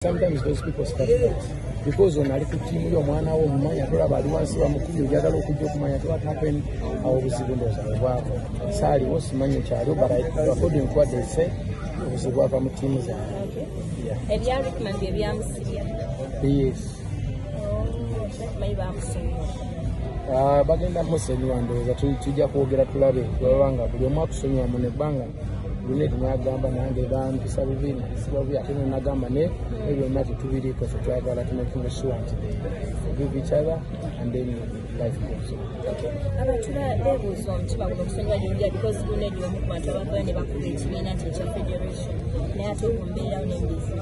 Sometimes those people start because on a little team, your man or Maya, once you are Muku, the other local Maya, what happened, our windows are Sally was money child, but according to what they say, it was a work of teams. Have you recommended the young city? Yes. Maybe I'm saying. Bagenda Moseni and the Tujia Pogera Tulabe, Wanga, the Maxoni and Monebanga. Nagamba nange bantu sabivina sibavu atene nagamba ne ebyo mati tubiri ko twagala tunakinga sure give each other and then life goes okay abatula levels on tiba kukusonga jinja because you need you mukwantu abavane bakubye kibiina kya federation ne atokumbera n'embizi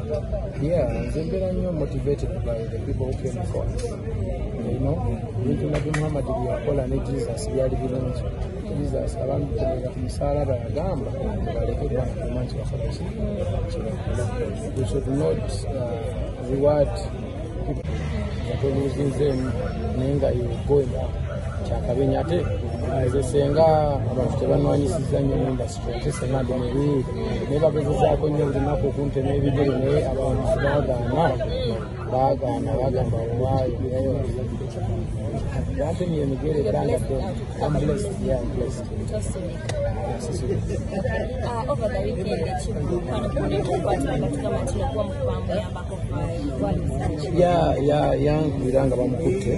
nzembera nnyo motivated by the people who came before us. You know, bintu nabyo Muhammad yakola ne Jesus byali birungi. Jesus abantu kulega ku musaraba yagamba balekerwa ku manchi wa Kristo. We should not reward people for losing them nenga you going up. Chakabenya ate azesenga abantu tebanwanyisiza nnyo mu industry ate senga ndemeri neba bezaako nnyo olunaku okunte n'ebigere naye abantu bagamba waayo me Miguel I'm blessed. Yeah, I'm blessed. Over the weekend, young Viranga Bamukute,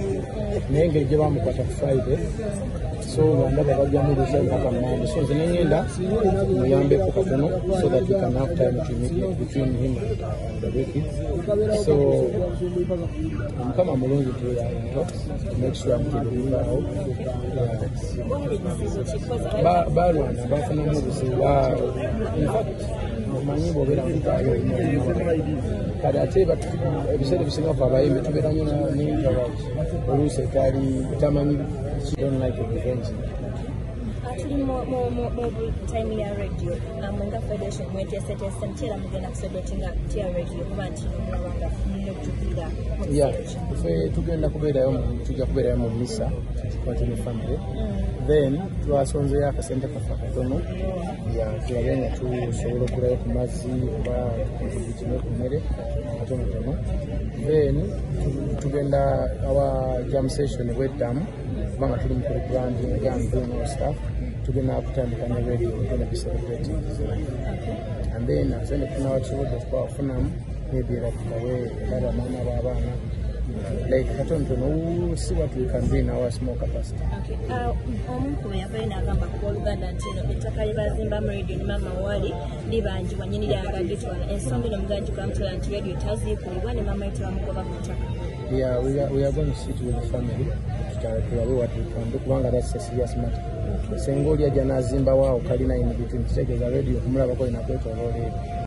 Nenge Javamukwata Friday. So, another Bajamu Monday. So, the Nenda, Muyambe Kokatono, so that we can have time to meet between him and the weekend. So, I'm coming along with you to make sure I'm keeping out. Barwana, Bafana Mubusi, in fact, Manibo Villa, but I tell you, if you said everything of our aim to be done in the Tamani, she don't like it. Actually, more time in radio. I'm on the federation where they said, I'm going to celebrating up to radio. Yeah, if we took in the Kubeda to Jakubera Misa, continue family, then to us on the Yaka Center for Fakatono, to arrange to solo break, Mazi, then to get our jam session with them, Mangatum branding, doing our stuff, to get up time and radio, we're going to be celebrating. And then I send it to our children of Funam. Maybe like the way like I don't know, see what we can do in our small capacity. Okay. We have been a number of Uganda and Takariba Zimba Meridian Mama Wadi, Libanji, when you need a get one, and somebody I'm going to come to and radio Tazi, one and Mama to Amaka. Yeah, we are going to sit with the family to try what we can do. One that's a serious matter. Sengolia Jana Zimba, Kalina in between, take a radio, Murabako in a better already.